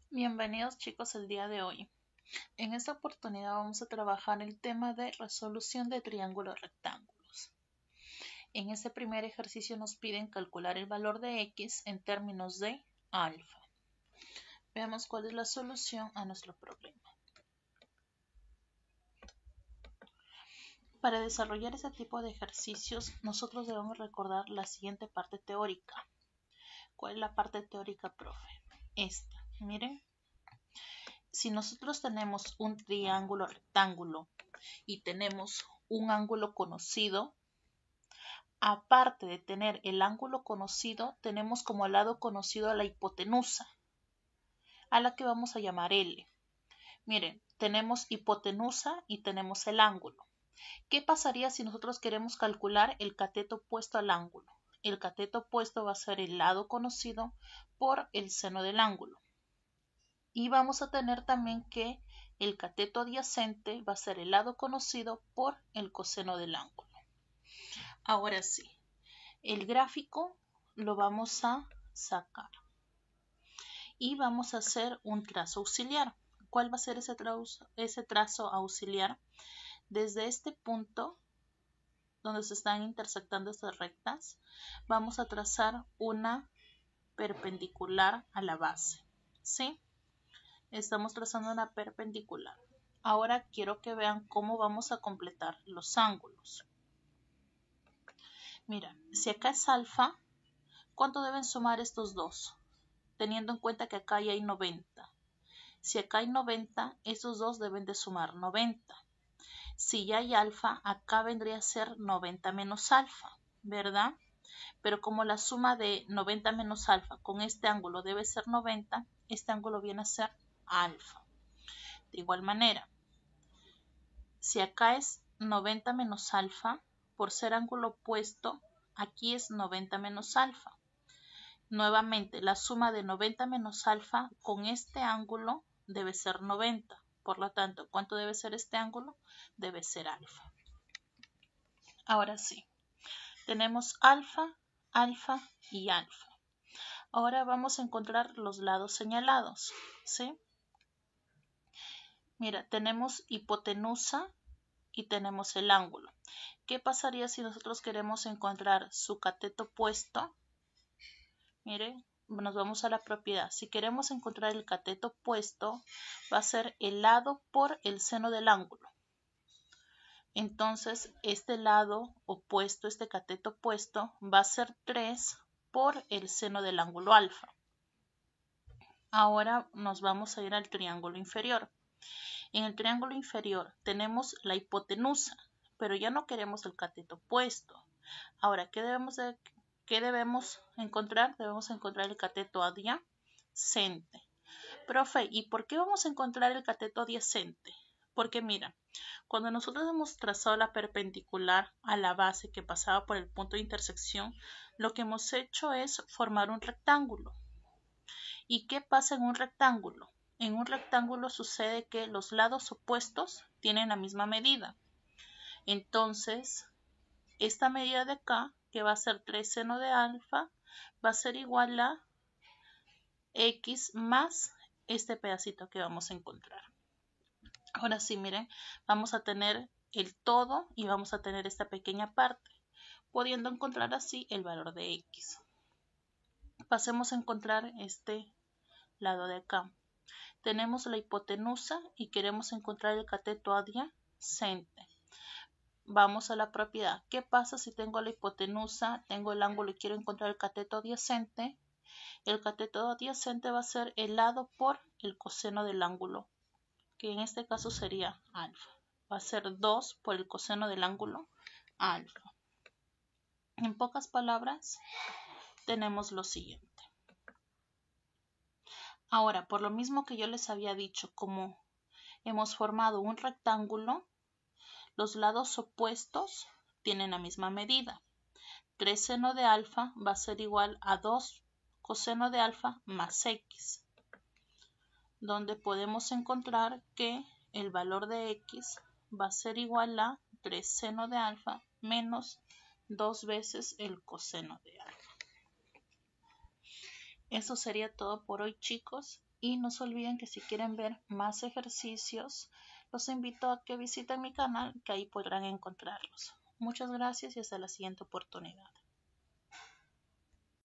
Bienvenidos chicos el día de hoy. En esta oportunidad vamos a trabajar el tema de resolución de triángulos rectángulos. En este primer ejercicio nos piden calcular el valor de x en términos de alfa. Veamos cuál es la solución a nuestro problema. Para desarrollar este tipo de ejercicios, nosotros debemos recordar la siguiente parte teórica. ¿Cuál es la parte teórica, profe? Esta, miren. Si nosotros tenemos un triángulo rectángulo y tenemos un ángulo conocido, aparte de tener el ángulo conocido, tenemos como lado conocido a la hipotenusa, a la que vamos a llamar L. Miren, tenemos hipotenusa y tenemos el ángulo. ¿Qué pasaría si nosotros queremos calcular el cateto opuesto al ángulo? El cateto opuesto va a ser el lado conocido por el seno del ángulo. Y vamos a tener también que el cateto adyacente va a ser el lado conocido por el coseno del ángulo. Ahora sí, el gráfico lo vamos a sacar y vamos a hacer un trazo auxiliar. ¿Cuál va a ser ese trazo auxiliar? Desde este punto donde se están intersectando estas rectas, vamos a trazar una perpendicular a la base, ¿sí? Estamos trazando una perpendicular. Ahora quiero que vean cómo vamos a completar los ángulos. Mira, si acá es alfa, ¿cuánto deben sumar estos dos? Teniendo en cuenta que acá ya hay 90. Si acá hay 90, esos dos deben de sumar 90. Si ya hay alfa, acá vendría a ser 90 menos alfa, ¿verdad? Pero como la suma de 90 menos alfa con este ángulo debe ser 90, este ángulo viene a ser alfa. De igual manera, si acá es 90 menos alfa, por ser ángulo opuesto, aquí es 90 menos alfa. Nuevamente, la suma de 90 menos alfa con este ángulo debe ser 90. Por lo tanto, ¿cuánto debe ser este ángulo? Debe ser alfa. Ahora sí, tenemos alfa, alfa y alfa. Ahora vamos a encontrar los lados señalados, ¿sí? Mira, tenemos hipotenusa y tenemos el ángulo. ¿Qué pasaría si nosotros queremos encontrar su cateto opuesto? Miren, nos vamos a la propiedad. Si queremos encontrar el cateto opuesto, va a ser el lado por el seno del ángulo. Entonces, este lado opuesto, este cateto opuesto, va a ser 3 por el seno del ángulo alfa. Ahora nos vamos a ir al triángulo inferior. En el triángulo inferior tenemos la hipotenusa, pero ya no queremos el cateto opuesto. Ahora, ¿qué debemos encontrar? Debemos encontrar el cateto adyacente. Profe, ¿y por qué vamos a encontrar el cateto adyacente? Porque mira, cuando nosotros hemos trazado la perpendicular a la base que pasaba por el punto de intersección, lo que hemos hecho es formar un rectángulo. ¿Y qué pasa en un rectángulo? En un rectángulo sucede que los lados opuestos tienen la misma medida. Entonces, esta medida de acá, que va a ser 3 seno de alfa, va a ser igual a x más este pedacito que vamos a encontrar. Ahora sí, miren, vamos a tener el todo y vamos a tener esta pequeña parte, pudiendo encontrar así el valor de x. Pasemos a encontrar este lado de acá. Tenemos la hipotenusa y queremos encontrar el cateto adyacente. Vamos a la propiedad. ¿Qué pasa si tengo la hipotenusa, tengo el ángulo y quiero encontrar el cateto adyacente? El cateto adyacente va a ser el lado por el coseno del ángulo, que en este caso sería alfa. Va a ser 2 por el coseno del ángulo alfa. En pocas palabras, tenemos lo siguiente. Ahora, por lo mismo que yo les había dicho, como hemos formado un rectángulo, los lados opuestos tienen la misma medida. 3 seno de alfa va a ser igual a 2 coseno de alfa más x, donde podemos encontrar que el valor de x va a ser igual a 3 seno de alfa menos 2 veces el coseno de alfa. Eso sería todo por hoy, chicos. Y no se olviden que si quieren ver más ejercicios, los invito a que visiten mi canal, que ahí podrán encontrarlos. Muchas gracias y hasta la siguiente oportunidad.